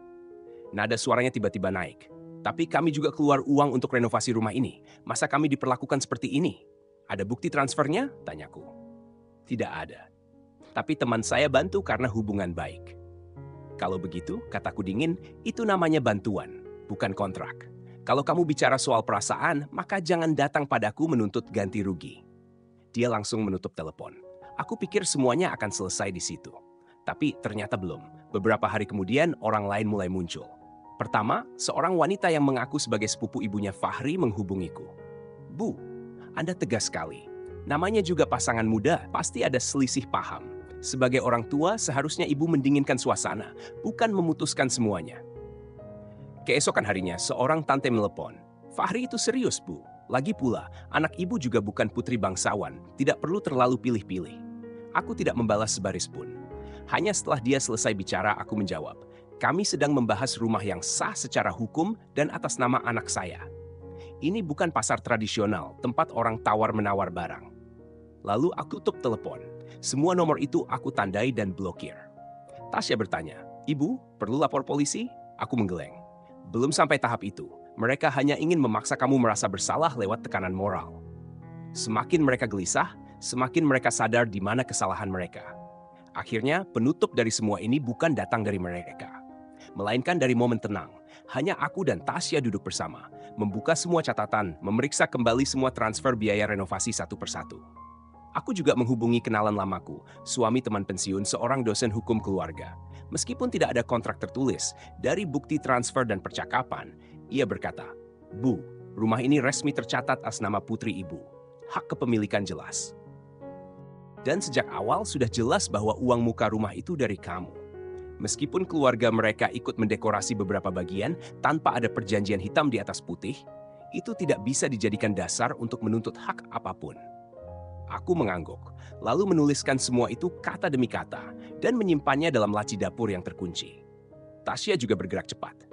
Nada suaranya tiba-tiba naik. Tapi kami juga keluar uang untuk renovasi rumah ini. Masa kami diperlakukan seperti ini? Ada bukti transfernya? Tanyaku. Tidak ada. Tapi teman saya bantu karena hubungan baik. Kalau begitu, kataku dingin, itu namanya bantuan, bukan kontrak. Kalau kamu bicara soal perasaan, maka jangan datang padaku menuntut ganti rugi. Dia langsung menutup telepon. Aku pikir semuanya akan selesai di situ. Tapi ternyata belum. Beberapa hari kemudian, orang lain mulai muncul. Pertama, seorang wanita yang mengaku sebagai sepupu ibunya Fahri menghubungiku. Bu, Anda tegas sekali. Namanya juga pasangan muda, pasti ada selisih paham. Sebagai orang tua, seharusnya ibu mendinginkan suasana, bukan memutuskan semuanya. Keesokan harinya, seorang tante melepon. Fahri itu serius, Bu. Lagi pula, anak ibu juga bukan putri bangsawan, tidak perlu terlalu pilih-pilih. Aku tidak membalas sebaris pun. Hanya setelah dia selesai bicara, aku menjawab, kami sedang membahas rumah yang sah secara hukum dan atas nama anak saya. Ini bukan pasar tradisional, tempat orang tawar-menawar barang. Lalu aku tutup telepon. Semua nomor itu aku tandai dan blokir. Tasya bertanya, Ibu, perlu lapor polisi? Aku menggeleng. Belum sampai tahap itu. Mereka hanya ingin memaksa kamu merasa bersalah lewat tekanan moral. Semakin mereka gelisah, semakin mereka sadar di mana kesalahan mereka. Akhirnya, penutup dari semua ini bukan datang dari mereka, melainkan dari momen tenang. Hanya aku dan Tasya duduk bersama, membuka semua catatan, memeriksa kembali semua transfer biaya renovasi satu persatu. Aku juga menghubungi kenalan lamaku, suami teman pensiun seorang dosen hukum keluarga. Meskipun tidak ada kontrak tertulis, dari bukti transfer dan percakapan, ia berkata, Bu, rumah ini resmi tercatat atas nama putri ibu. Hak kepemilikan jelas. Dan sejak awal sudah jelas bahwa uang muka rumah itu dari kamu. Meskipun keluarga mereka ikut mendekorasi beberapa bagian tanpa ada perjanjian hitam di atas putih, itu tidak bisa dijadikan dasar untuk menuntut hak apapun. Aku mengangguk, lalu menuliskan semua itu kata demi kata dan menyimpannya dalam laci dapur yang terkunci. Tasya juga bergerak cepat.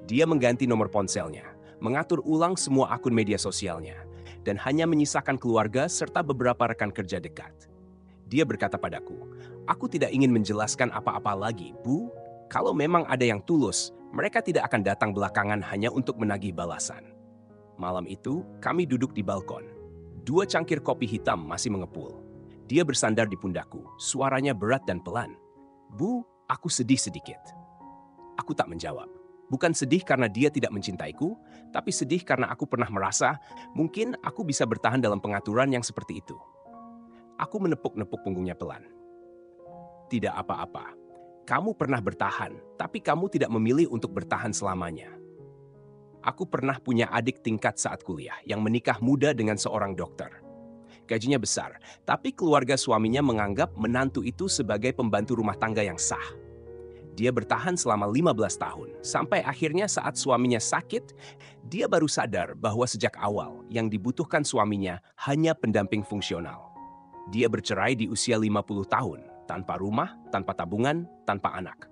Dia mengganti nomor ponselnya, mengatur ulang semua akun media sosialnya, dan hanya menyisakan keluarga serta beberapa rekan kerja dekat. Dia berkata padaku, aku tidak ingin menjelaskan apa-apa lagi, Bu. Kalau memang ada yang tulus, mereka tidak akan datang belakangan hanya untuk menagih balasan. Malam itu, kami duduk di balkon. 2 cangkir kopi hitam masih mengepul. Dia bersandar di pundakku, suaranya berat dan pelan. Bu, aku sedih sedikit. Aku tak menjawab. Bukan sedih karena dia tidak mencintaiku, tapi sedih karena aku pernah merasa mungkin aku bisa bertahan dalam pengaturan yang seperti itu. Aku menepuk-nepuk punggungnya pelan. Tidak apa-apa. Kamu pernah bertahan, tapi kamu tidak memilih untuk bertahan selamanya. Aku pernah punya adik tingkat saat kuliah yang menikah muda dengan seorang dokter. Gajinya besar, tapi keluarga suaminya menganggap menantu itu sebagai pembantu rumah tangga yang sah. Dia bertahan selama 15 tahun, sampai akhirnya saat suaminya sakit, dia baru sadar bahwa sejak awal yang dibutuhkan suaminya hanya pendamping fungsional. Dia bercerai di usia 50 tahun, tanpa rumah, tanpa tabungan, tanpa anak.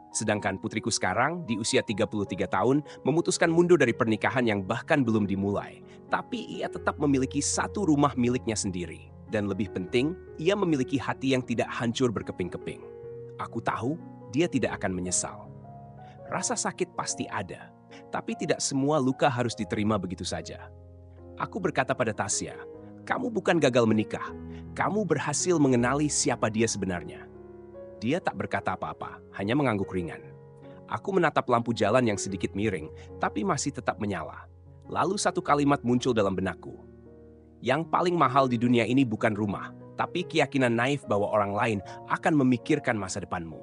Sedangkan putriku sekarang di usia 33 tahun memutuskan mundur dari pernikahan yang bahkan belum dimulai. Tapi ia tetap memiliki satu rumah miliknya sendiri. Dan lebih penting, ia memiliki hati yang tidak hancur berkeping-keping. Aku tahu dia tidak akan menyesal. Rasa sakit pasti ada, tapi tidak semua luka harus diterima begitu saja. Aku berkata pada Tasya, kamu bukan gagal menikah, kamu berhasil mengenali siapa dia sebenarnya. Dia tak berkata apa-apa, hanya mengangguk ringan. Aku menatap lampu jalan yang sedikit miring, tapi masih tetap menyala. Lalu satu kalimat muncul dalam benakku. Yang paling mahal di dunia ini bukan rumah, tapi keyakinan naif bahwa orang lain akan memikirkan masa depanmu.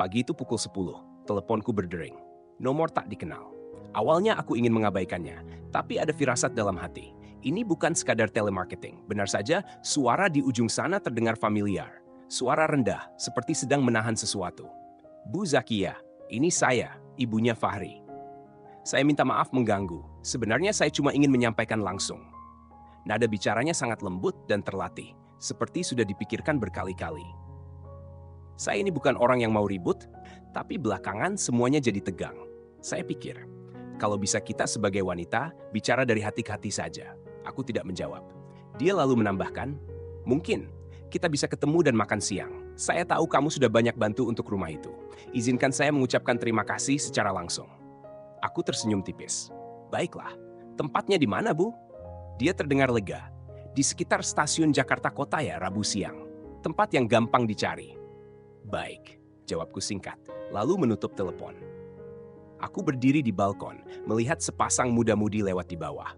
Pagi itu pukul 10, teleponku berdering. Nomor tak dikenal. Awalnya aku ingin mengabaikannya, tapi ada firasat dalam hati. Ini bukan sekadar telemarketing. Benar saja, suara di ujung sana terdengar familiar. Suara rendah, seperti sedang menahan sesuatu. Bu Zakia, ini saya, ibunya Fahri. Saya minta maaf mengganggu. Sebenarnya saya cuma ingin menyampaikan langsung. Nada bicaranya sangat lembut dan terlatih, seperti sudah dipikirkan berkali-kali. Saya ini bukan orang yang mau ribut, tapi belakangan semuanya jadi tegang. Saya pikir, kalau bisa kita sebagai wanita bicara dari hati ke hati saja. Aku tidak menjawab. Dia lalu menambahkan, mungkin kita bisa ketemu dan makan siang. Saya tahu kamu sudah banyak bantu untuk rumah itu. Izinkan saya mengucapkan terima kasih secara langsung. Aku tersenyum tipis. Baiklah, tempatnya di mana, Bu? Dia terdengar lega. Di sekitar stasiun Jakarta Kota ya, Rabu siang. Tempat yang gampang dicari. Baik, jawabku singkat, lalu menutup telepon. Aku berdiri di balkon, melihat sepasang muda-mudi lewat di bawah.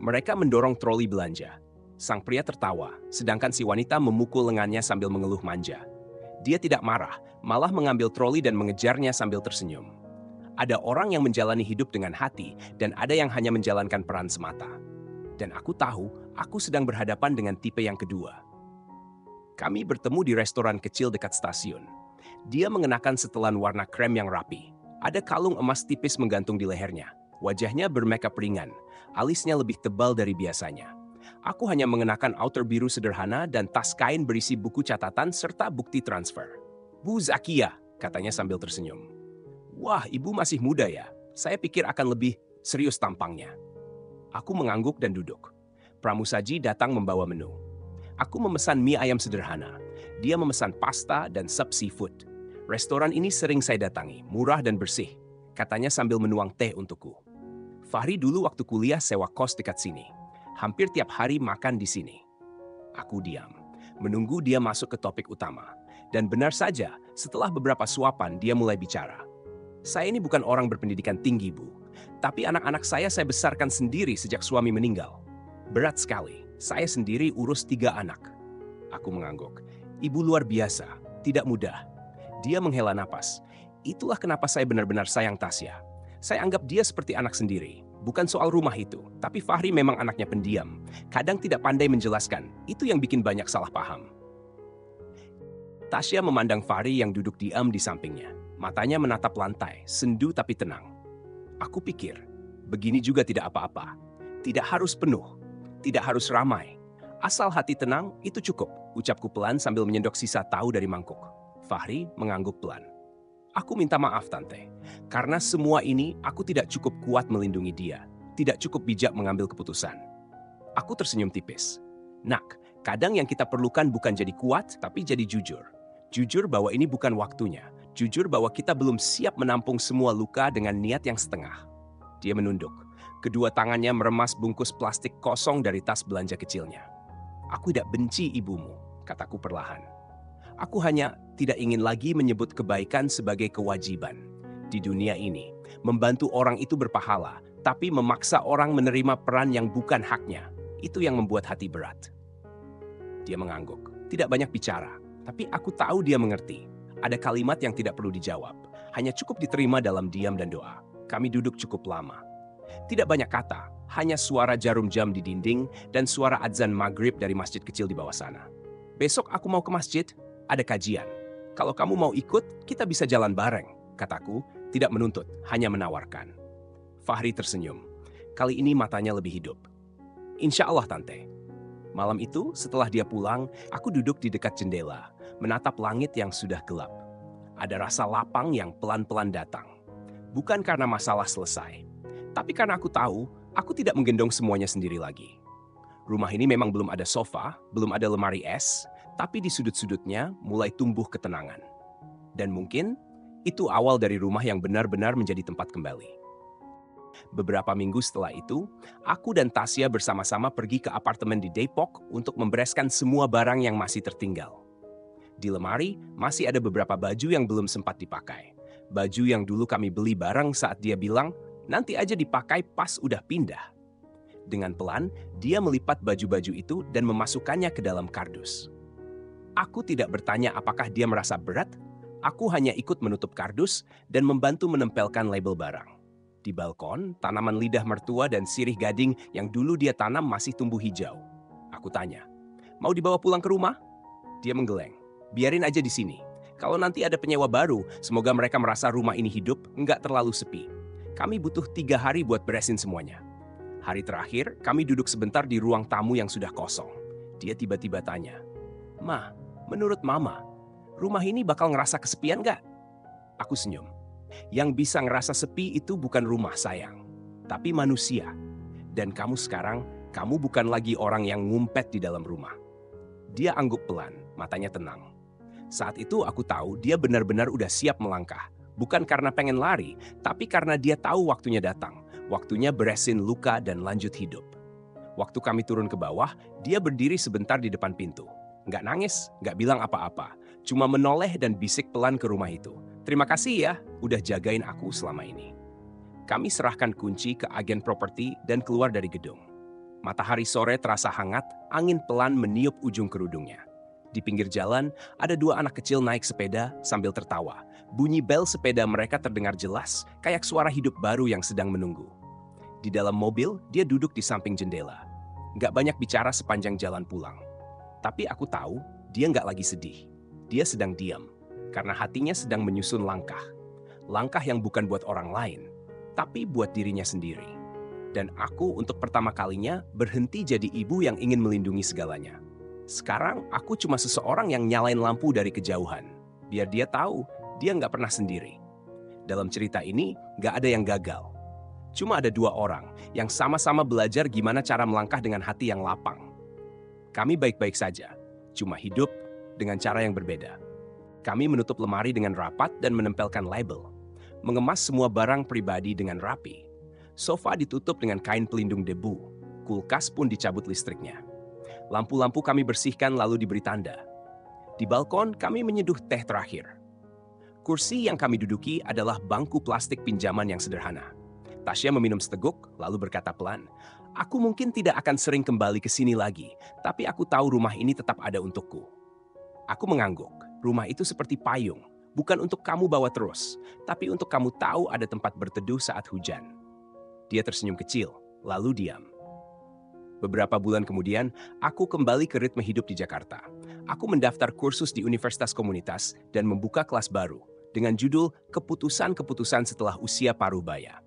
Mereka mendorong troli belanja. Sang pria tertawa, sedangkan si wanita memukul lengannya sambil mengeluh manja. Dia tidak marah, malah mengambil troli dan mengejarnya sambil tersenyum. Ada orang yang menjalani hidup dengan hati, dan ada yang hanya menjalankan peran semata. Dan aku tahu aku sedang berhadapan dengan tipe yang kedua. Kami bertemu di restoran kecil dekat stasiun. Dia mengenakan setelan warna krem yang rapi. Ada kalung emas tipis menggantung di lehernya. Wajahnya bermakeup ringan, alisnya lebih tebal dari biasanya. Aku hanya mengenakan outer biru sederhana dan tas kain berisi buku catatan serta bukti transfer. "Bu Zakia," katanya sambil tersenyum. "Wah, ibu masih muda ya. Saya pikir akan lebih serius tampangnya." Aku mengangguk dan duduk. Pramusaji datang membawa menu. Aku memesan mie ayam sederhana. Dia memesan pasta dan sup seafood. Restoran ini sering saya datangi, murah dan bersih, katanya sambil menuang teh untukku. Fahri dulu waktu kuliah sewa kos dekat sini. Hampir tiap hari makan di sini. Aku diam, menunggu dia masuk ke topik utama. Dan benar saja, setelah beberapa suapan dia mulai bicara. "Saya ini bukan orang berpendidikan tinggi, Bu. Tapi anak-anak saya besarkan sendiri sejak suami meninggal. Berat sekali, saya sendiri urus 3 anak." Aku mengangguk. "Ibu luar biasa, tidak mudah." Dia menghela napas. "Itulah kenapa saya benar-benar sayang Tasya. Saya anggap dia seperti anak sendiri. Bukan soal rumah itu, tapi Fahri memang anaknya pendiam. Kadang tidak pandai menjelaskan, itu yang bikin banyak salah paham." Tasya memandang Fahri yang duduk diam di sampingnya. Matanya menatap lantai, sendu tapi tenang. Aku pikir, begini juga tidak apa-apa. Tidak harus penuh, tidak harus ramai. Asal hati tenang, itu cukup, ucapku pelan sambil menyendok sisa tahu dari mangkuk. Fahri mengangguk pelan. "Aku minta maaf, Tante. Karena semua ini, aku tidak cukup kuat melindungi dia. Tidak cukup bijak mengambil keputusan." Aku tersenyum tipis. "Nak, kadang yang kita perlukan bukan jadi kuat, tapi jadi jujur. Jujur bahwa ini bukan waktunya. Jujur bahwa kita belum siap menampung semua luka dengan niat yang setengah." Dia menunduk. Kedua tangannya meremas bungkus plastik kosong dari tas belanja kecilnya. "Aku tidak benci ibumu," kataku perlahan. "Aku hanya tidak ingin lagi menyebut kebaikan sebagai kewajiban. Di dunia ini, membantu orang itu berpahala, tapi memaksa orang menerima peran yang bukan haknya, itu yang membuat hati berat." Dia mengangguk. Tidak banyak bicara, tapi aku tahu dia mengerti. Ada kalimat yang tidak perlu dijawab, hanya cukup diterima dalam diam dan doa. Kami duduk cukup lama. Tidak banyak kata, hanya suara jarum jam di dinding dan suara adzan maghrib dari masjid kecil di bawah sana. "Besok aku mau ke masjid, ada kajian. Kalau kamu mau ikut, kita bisa jalan bareng," kataku, tidak menuntut, hanya menawarkan. Fahri tersenyum. Kali ini matanya lebih hidup. "Insya Allah, Tante." Malam itu, setelah dia pulang, aku duduk di dekat jendela, menatap langit yang sudah gelap. Ada rasa lapang yang pelan-pelan datang. Bukan karena masalah selesai, tapi karena aku tahu aku tidak menggendong semuanya sendiri lagi. Rumah ini memang belum ada sofa, belum ada lemari es, tapi di sudut-sudutnya mulai tumbuh ketenangan. Dan mungkin itu awal dari rumah yang benar-benar menjadi tempat kembali. Beberapa minggu setelah itu, aku dan Tasya bersama-sama pergi ke apartemen di Depok untuk membereskan semua barang yang masih tertinggal. Di lemari masih ada beberapa baju yang belum sempat dipakai. Baju yang dulu kami beli bareng saat dia bilang, nanti aja dipakai pas udah pindah. Dengan pelan, dia melipat baju-baju itu dan memasukkannya ke dalam kardus. Aku tidak bertanya apakah dia merasa berat, aku hanya ikut menutup kardus dan membantu menempelkan label barang. Di balkon, tanaman lidah mertua dan sirih gading yang dulu dia tanam masih tumbuh hijau. Aku tanya, "Mau dibawa pulang ke rumah?" Dia menggeleng. "Biarin aja di sini. Kalau nanti ada penyewa baru, semoga mereka merasa rumah ini hidup, nggak terlalu sepi. Kami butuh 3 hari buat beresin semuanya." Hari terakhir, kami duduk sebentar di ruang tamu yang sudah kosong. Dia tiba-tiba tanya, "Ma, menurut Mama, rumah ini bakal ngerasa kesepian nggak?" Aku senyum. Yang bisa ngerasa sepi itu bukan rumah, sayang, tapi manusia. Dan kamu sekarang, kamu bukan lagi orang yang ngumpet di dalam rumah. Dia angguk pelan, matanya tenang. Saat itu aku tahu dia benar-benar udah siap melangkah. Bukan karena pengen lari, tapi karena dia tahu waktunya datang. Waktunya beresin luka dan lanjut hidup. Waktu kami turun ke bawah, dia berdiri sebentar di depan pintu. Nggak nangis, nggak bilang apa-apa. Cuma menoleh dan bisik pelan ke rumah itu. "Terima kasih ya, udah jagain aku selama ini." Kami serahkan kunci ke agen properti dan keluar dari gedung. Matahari sore terasa hangat, angin pelan meniup ujung kerudungnya. Di pinggir jalan, ada 2 anak kecil naik sepeda sambil tertawa. Bunyi bel sepeda mereka terdengar jelas, kayak suara hidup baru yang sedang menunggu. Di dalam mobil, dia duduk di samping jendela. nggak banyak bicara sepanjang jalan pulang. Tapi aku tahu dia nggak lagi sedih. Dia sedang diam, karena hatinya sedang menyusun langkah. Langkah yang bukan buat orang lain, tapi buat dirinya sendiri. Dan aku untuk pertama kalinya berhenti jadi ibu yang ingin melindungi segalanya. Sekarang aku cuma seseorang yang nyalain lampu dari kejauhan. Biar dia tahu, dia nggak pernah sendiri. Dalam cerita ini, nggak ada yang gagal. Cuma ada dua orang yang sama-sama belajar gimana cara melangkah dengan hati yang lapang. Kami baik-baik saja, cuma hidup dengan cara yang berbeda. Kami menutup lemari dengan rapat dan menempelkan label. Mengemas semua barang pribadi dengan rapi. Sofa ditutup dengan kain pelindung debu. Kulkas pun dicabut listriknya. Lampu-lampu kami bersihkan lalu diberi tanda. Di balkon kami menyeduh teh terakhir. Kursi yang kami duduki adalah bangku plastik pinjaman yang sederhana. Tasya meminum seteguk lalu berkata pelan, "Aku mungkin tidak akan sering kembali ke sini lagi, tapi aku tahu rumah ini tetap ada untukku." Aku mengangguk. Rumah itu seperti payung, bukan untuk kamu bawa terus, tapi untuk kamu tahu ada tempat berteduh saat hujan. Dia tersenyum kecil, lalu diam. Beberapa bulan kemudian, aku kembali ke ritme hidup di Jakarta. Aku mendaftar kursus di Universitas Komunitas dan membuka kelas baru dengan judul Keputusan-Keputusan Setelah Usia Parubaya.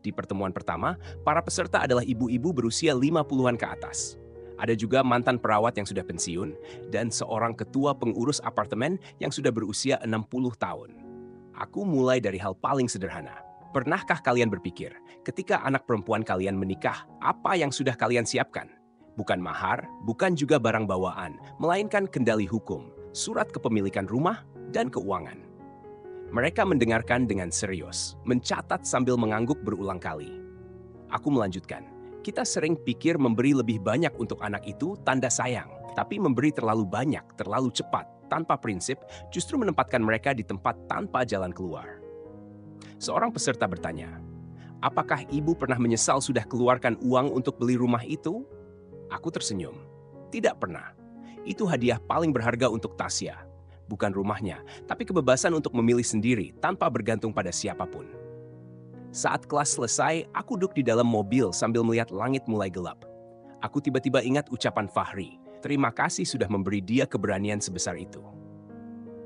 Di pertemuan pertama, para peserta adalah ibu-ibu berusia 50-an ke atas. Ada juga mantan perawat yang sudah pensiun dan seorang ketua pengurus apartemen yang sudah berusia 60 tahun. Aku mulai dari hal paling sederhana. Pernahkah kalian berpikir, ketika anak perempuan kalian menikah, apa yang sudah kalian siapkan? Bukan mahar, bukan juga barang bawaan, melainkan kendali hukum, surat kepemilikan rumah, dan keuangan. Mereka mendengarkan dengan serius, mencatat sambil mengangguk berulang kali. Aku melanjutkan, kita sering pikir memberi lebih banyak untuk anak itu tanda sayang, tapi memberi terlalu banyak, terlalu cepat, tanpa prinsip, justru menempatkan mereka di tempat tanpa jalan keluar. Seorang peserta bertanya, apakah ibu pernah menyesal sudah keluarkan uang untuk beli rumah itu? Aku tersenyum. Tidak pernah. Itu hadiah paling berharga untuk Tasya. Bukan rumahnya, tapi kebebasan untuk memilih sendiri tanpa bergantung pada siapapun. Saat kelas selesai, aku duduk di dalam mobil sambil melihat langit mulai gelap. Aku tiba-tiba ingat ucapan Fahri, terima kasih sudah memberi dia keberanian sebesar itu.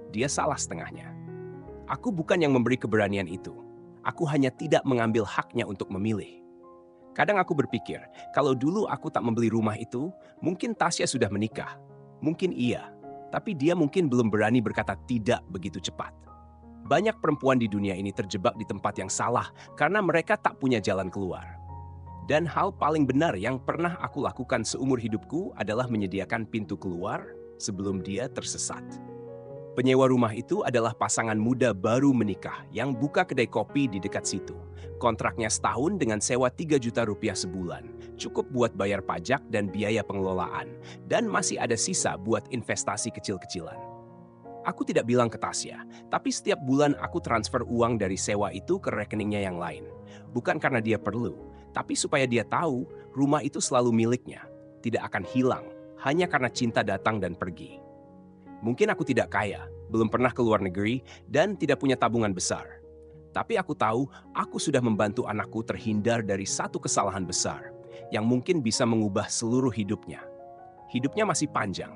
Dia salah setengahnya. Aku bukan yang memberi keberanian itu. Aku hanya tidak mengambil haknya untuk memilih. Kadang aku berpikir, kalau dulu aku tak membeli rumah itu, mungkin Tasya sudah menikah. Mungkin iya, tapi dia mungkin belum berani berkata tidak begitu cepat. Banyak perempuan di dunia ini terjebak di tempat yang salah karena mereka tak punya jalan keluar. Dan hal paling benar yang pernah aku lakukan seumur hidupku adalah menyediakan pintu keluar sebelum dia tersesat. Penyewa rumah itu adalah pasangan muda baru menikah yang buka kedai kopi di dekat situ. Kontraknya setahun dengan sewa 3 juta rupiah sebulan. Cukup buat bayar pajak dan biaya pengelolaan. Dan masih ada sisa buat investasi kecil-kecilan. Aku tidak bilang ke Tasya, tapi setiap bulan aku transfer uang dari sewa itu ke rekeningnya yang lain. Bukan karena dia perlu, tapi supaya dia tahu rumah itu selalu miliknya. Tidak akan hilang, hanya karena cinta datang dan pergi. Mungkin aku tidak kaya, belum pernah ke luar negeri, dan tidak punya tabungan besar. Tapi aku tahu aku sudah membantu anakku terhindar dari satu kesalahan besar yang mungkin bisa mengubah seluruh hidupnya. Hidupnya masih panjang,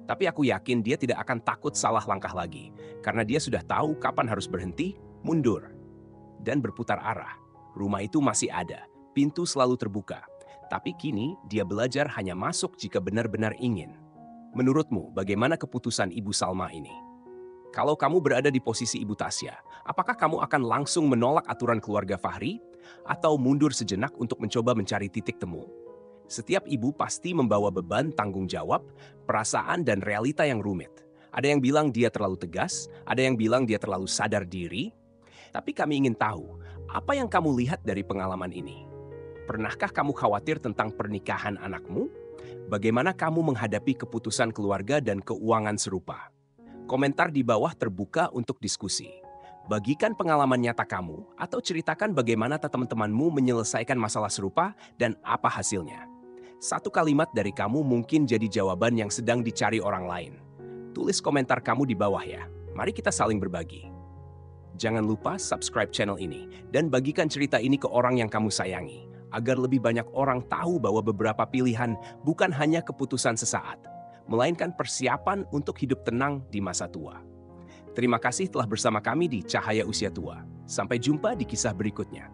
tapi aku yakin dia tidak akan takut salah langkah lagi karena dia sudah tahu kapan harus berhenti, mundur, dan berputar arah. Rumah itu masih ada, pintu selalu terbuka. Tapi kini dia belajar hanya masuk jika benar-benar ingin. Menurutmu, bagaimana keputusan Ibu Salma ini? Kalau kamu berada di posisi Ibu Tasya, apakah kamu akan langsung menolak aturan keluarga Fahri atau mundur sejenak untuk mencoba mencari titik temu? Setiap ibu pasti membawa beban tanggung jawab, perasaan, dan realita yang rumit. Ada yang bilang dia terlalu tegas, ada yang bilang dia terlalu sadar diri. Tapi kami ingin tahu, apa yang kamu lihat dari pengalaman ini? Pernahkah kamu khawatir tentang pernikahan anakmu? Bagaimana kamu menghadapi keputusan keluarga dan keuangan serupa? Komentar di bawah terbuka untuk diskusi. Bagikan pengalaman nyata kamu atau ceritakan bagaimana teman-temanmu menyelesaikan masalah serupa dan apa hasilnya. Satu kalimat dari kamu mungkin jadi jawaban yang sedang dicari orang lain. Tulis komentar kamu di bawah ya. Mari kita saling berbagi. Jangan lupa subscribe channel ini dan bagikan cerita ini ke orang yang kamu sayangi. agar lebih banyak orang tahu bahwa beberapa pilihan bukan hanya keputusan sesaat, melainkan persiapan untuk hidup tenang di masa tua. Terima kasih telah bersama kami di Cahaya Usia Tua. Sampai jumpa di kisah berikutnya.